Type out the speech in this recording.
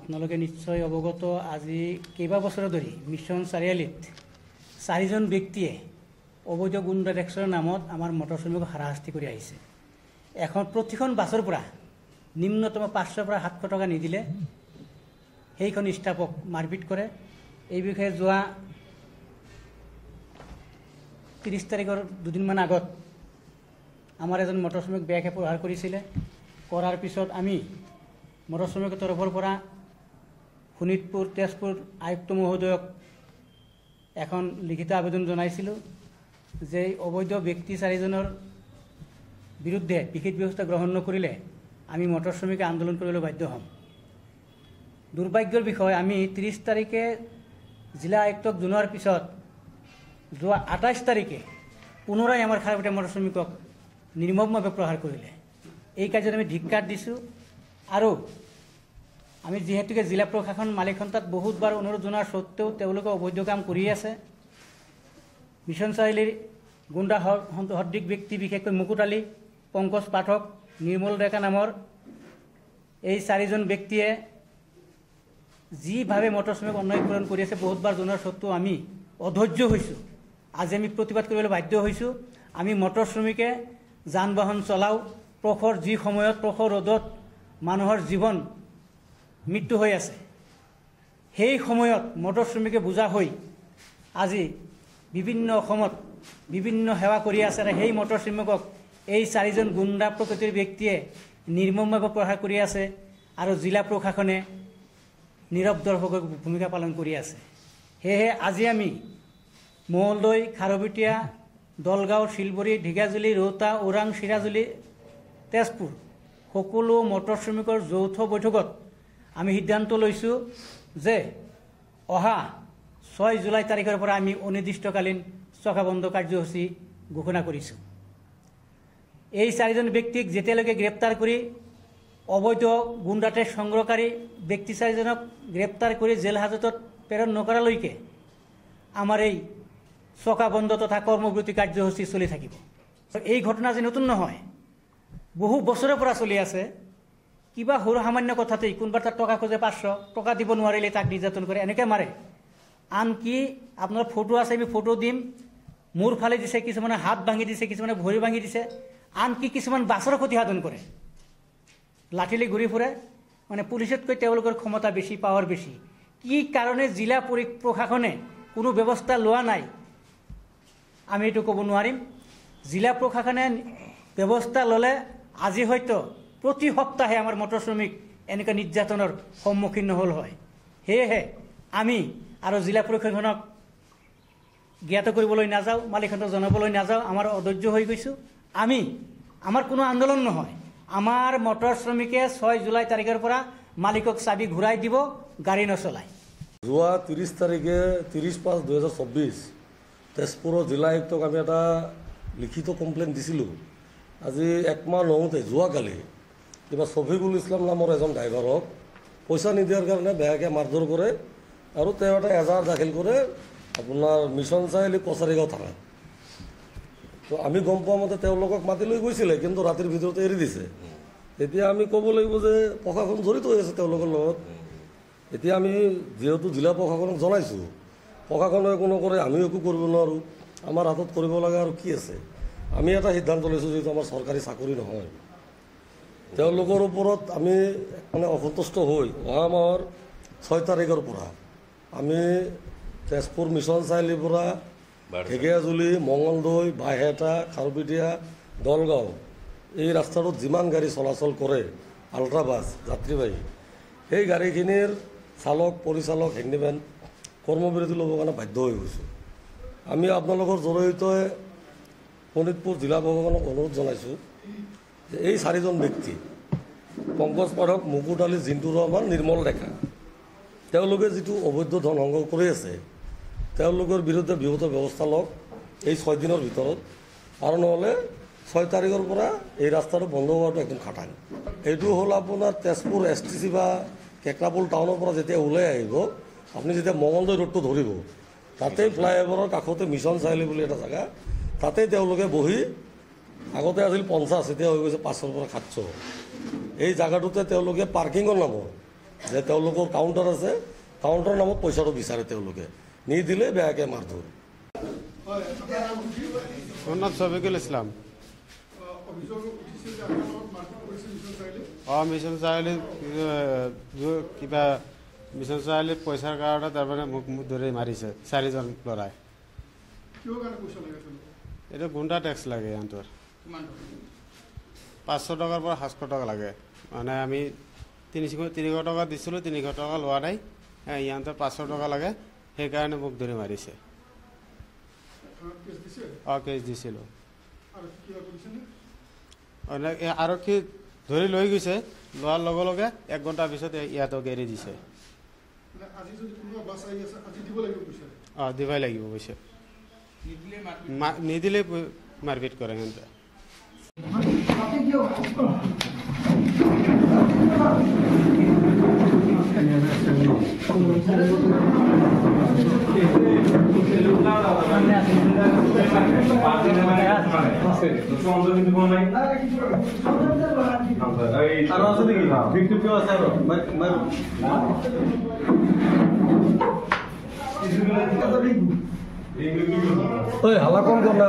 আপোনালোকে নিশ্চয় অৱগত আজি কেইবা বছৰ ধৰি মিছন চাৰিআলিত 4জন ব্যক্তিয়ে অবৈধ গুণ্ডা টেক্সৰ নামত আমাৰ মটৰ শ্ৰমিকক হাৰাশাস্তি কৰি আহিছে। এখন প্ৰতিখন বাছৰ পৰা নিম্নতম 500 পৰা 700 টকা নিদিলে সেইখন ষ্টাফক মাৰপিট কৰে। এই বিষয়ে যোৱা 30 তাৰিখৰ দুদিনমান আগত আমাৰ এজন মটৰ শ্ৰমিক বেয়াকৈ প্ৰহাৰ কৰিছিলে। কৰাৰ পিছত আমি মটৰ শ্ৰমিকৰ তৰফৰ পৰা শোণিতপুৰ তেজপুৰ আয়ুক্ত মহোদয়ক এখন লিখিত আবেদন জনাইছিলোঁ যে অবৈধ ব্যক্তি 4জনৰ বিৰুদ্ধে বিহিত ব্যৱস্থা গ্ৰহণ নকৰিলে আমি মটৰ শ্ৰমিকে আন্দোলন কৰিবলৈ বাধ্য হ'ম। দুৰ্ভাগ্যৰ বিষয়, আমি 30 তাৰিখে জিলা আয়ুক্তক জনোৱাৰ পিছত যোৱা 28 তাৰিখে পুনৰাই আমাৰ খাৰপেটীয়া মটৰ শ্ৰমিকক নিৰ্মমভাৱে প্ৰহাৰ কৰিলে। এই কাৰ্যত আমি ধিক্কাৰ দিছোঁ আৰু আমি যিহেতুকে জিলা প্ৰশাসন মালিকখন তাত বহুতবাৰ অনুৰোধ জনোৱাৰ সত্ত্বেও তেওঁলোকে অবৈধ কাম কৰি আছে। মিছন চাৰিআলিৰ গুণ্ডা সদৃশ ব্যক্তি, বিশেষকৈ মুকুট আলী, পংকজ পাঠক, নিৰ্মল ডেকা নামৰ এই 4জন ব্যক্তিয়ে যিভাৱে মটৰ শ্ৰমিক অন্যায়কৰণ কৰি আছে বহুতবাৰ জনোৱাৰ সত্ত্বেও আমি অধৈৰ্য হৈছোঁ। আজি আমি প্ৰতিবাদ কৰিবলৈ বাধ্য হৈছোঁ। আমি মটৰ শ্ৰমিকে যান বাহন চলাওঁ, প্ৰখৰ যি সময়ত প্ৰখৰ ৰ'দত মানুহৰ জীৱন মৃত্যু হৈ আছে, সেই সময়ত মটৰ শ্ৰমিকে বুজা হৈ আজি বিভিন্ন অসমত বিভিন্ন সেৱা কৰি আছে। আৰু সেই মটৰ শ্ৰমিকক এই 4জন গুণ্ডা প্ৰকৃতিৰ ব্যক্তিয়ে নিৰ্মমভাৱে প্ৰহাৰ কৰি আছে আৰু জিলা প্ৰশাসনে নীৰৱ দৰ্শকৰ ভূমিকা পালন কৰি আছে। সেয়েহে আজি আমি মঙলদৈ, খাৰবেটীয়া, দলগাঁও, শিলবৰী, ঢেকিয়াজুলি, ৰৌতা, ওৰাং, চিৰাজুলি, তেজপুৰ সকলো মটৰ শ্ৰমিকৰ যৌথ বৈঠকত আমি সিদ্ধান্ত লৈছোঁ যে অহা 6 জুলাই তাৰিখৰ পৰা আমি অনিৰ্দিষ্টকালীন চকা বন্ধ কাৰ্যসূচী ঘোষণা কৰিছোঁ। এই 4জন ব্যক্তিক যেতিয়ালৈকে গ্ৰেপ্তাৰ কৰি অবৈধ গুণ্ডা টেক্স সংগ্ৰহকাৰী ব্যক্তি 4জনক গ্ৰেপ্তাৰ কৰি জেল হাজতত প্ৰেৰণ নকৰালৈকে আমাৰ এই চকা বন্ধ তথা কৰ্মবিৰতি কাৰ্যসূচী চলি থাকিব। এই ঘটনা যে নতুন নহয়, বহু বছৰৰ পৰা চলি আছে। কিবা সৰু সামান্য কথাতেই কোনোবা তাত টকা খোজে 500 টকা দিব নোৱাৰিলে তাক নিৰ্যাতন কৰে, এনেকৈ মাৰে। আনকি আপোনাৰ ফটো আছে, আমি ফটো দিম, মূৰ ফালি দিছে, কিছুমানে হাত ভাঙি দিছে, কিছুমানে ভৰি ভাঙি দিছে, আনকি কিছুমান বাছৰ ক্ষতি সাধন কৰে, লাঠিলে ঘূৰি ফুৰে। মানে পুলিচতকৈ তেওঁলোকৰ ক্ষমতা বেছি, পাৱাৰ বেছি। কি কাৰণে জিলা প্ৰশাসনে কোনো ব্যৱস্থা লোৱা নাই আমি এইটো ক'ব নোৱাৰিম। জিলা প্ৰশাসনে ব্যৱস্থা ল'লে আজি হয়তো প্ৰতি সপ্তাহে আমাৰ মটৰ শ্ৰমিক এনেকুৱা নিৰ্যাতনৰ সন্মুখীন নহ'ল হয়। সেয়েহে আমি আৰু জিলা প্ৰশাসনক জ্ঞাত কৰিবলৈ নাযাওঁ, মালিকহঁতক জনাবলৈ নাযাওঁ। আমাৰ অধৈৰ্য হৈ গৈছোঁ। আমাৰ কোনো আন্দোলন নহয়, আমাৰ মটৰ শ্ৰমিকে 6 জুলাই তাৰিখৰ পৰা মালিকক চাবি ঘূৰাই দিব, গাড়ী নচলায়। যোৱা 30 তাৰিখে 30/5/2024 তেজপুৰৰ জিলা আয়ুক্তক আমি এটা লিখিত কমপ্লেইন দিছিলোঁ। আজি 1 মাহ নহওঁতে যোৱাকালি কিবা ছফিকুল ইছলাম নামৰ এজন ড্ৰাইভাৰক পইচা নিদিয়াৰ কাৰণে বেয়াকৈ মাৰধৰ কৰে আৰু তেওঁ এটা এজাহাৰ দাখিল কৰে আপোনাৰ মিছন চাৰিআলি কছাৰীগাঁও থানাত। তো আমি গম পোৱা মতে তেওঁলোকক মাতি লৈ গৈছিলে, কিন্তু ৰাতিৰ ভিতৰতে এৰি দিছে। এতিয়া আমি ক'ব লাগিব যে প্ৰশাসন জড়িত হৈ আছে তেওঁলোকৰ লগত। এতিয়া আমি যিহেতু জিলা প্ৰশাসনক জনাইছোঁ, প্ৰশাসনে একো নকৰে, আমিও একো কৰিব নোৱাৰোঁ। আমাৰ হাতত কৰিব লগা আৰু কি আছে? আমি এটা সিদ্ধান্ত লৈছোঁ, যিহেতু আমাৰ চৰকাৰী চাকৰি নহয়, তেওঁলোকৰ ওপৰত আমি মানে অসন্তুষ্ট হৈ অহা মাহৰ 6 তাৰিখৰ পৰা আমি তেজপুৰ মিছন চাৰিআলিৰ পৰা ঢেকিয়াজুলি, মঙলদৈ, বাইহেটা, খাৰবেটীয়া, দলগাঁও এই ৰাস্তাটোত যিমান গাড়ী চলাচল কৰে আল্ট্ৰাবাছ যাত্ৰীবাহী, সেই গাড়ীখিনিৰ চালক, পৰিচালক, হেণ্ডিমেন কৰ্মবিৰতি ল'বৰ কাৰণে বাধ্য হৈ গৈছোঁ। আমি আপোনালোকৰ জৰিয়তে শোণিতপুৰ জিলা প্ৰশাসনক অনুৰোধ জনাইছোঁ যে এই 4জন ব্যক্তি, পংকজ পাঠক, মুকুট আলী, জিন্তু ৰহমান, নিৰ্মল ডেকা, তেওঁলোকে যিটো অবৈধ ধন সংগ্ৰহ কৰি আছে, তেওঁলোকৰ বিৰুদ্ধে বৃহৎ ব্যৱস্থা লওক এই 6 দিনৰ ভিতৰত, আৰু নহ'লে 6 তাৰিখৰ পৰা এই ৰাস্তাটো বন্ধ হোৱাটো একদম খাটাং। এইটো হ'ল আপোনাৰ তেজপুৰ STC বা কেকৰাপুল টাউনৰ পৰা যেতিয়া ওলাই আহিব, আপুনি যেতিয়া মঙলদৈ ৰোডটো ধৰিব, তাতেই ফ্লাইঅভাৰৰ কাষতে মিছন চাৰিআলি বুলি এটা জেগা, তাতেই তেওঁলোকে বহি, আগতে আছিল 50, এতিয়া হৈ গৈছে 500 পৰা 700, এই জায়গাটোতে তেওঁলোকে পাৰ্কিঙৰ নামত যে তেওঁলোকৰ কাউণ্টাৰ আছে, কাউণ্টাৰৰ নামত পইচাটো বিচাৰে তেওঁলোকে, নিদিলে বেয়াকৈ মাৰধৰ। মোৰ নাম ছবিকুল ইছলাম। মিছন চাৰিআলিত কিবা মিছন চাৰিআলিত পইচাৰ কাৰণে তাৰমানে মোক ধৰি মাৰিছে 4জন ল'ৰাই। এইটো গুণ্ডা টেক্স লাগে ইহঁতৰ 500 টকাৰ পৰা 700 টকা লাগে। মানে আমি 300 টকা দিছিলোঁ, 300 টকা লোৱা নাই, ইহঁতৰ 500 টকা লাগে, সেইকাৰণে মোক ধৰি মাৰিছে। কেছ দিছিলোঁ। আৰক্ষী ধৰি লৈ গৈছে, লোৱাৰ লগে লগে 1 ঘণ্টাৰ পিছত ইয়াতক এৰি দিছে। দিবই লাগিব পইচা, নিদিলে মাৰপিট কৰে সিহঁতে। হালা কম কৰ না।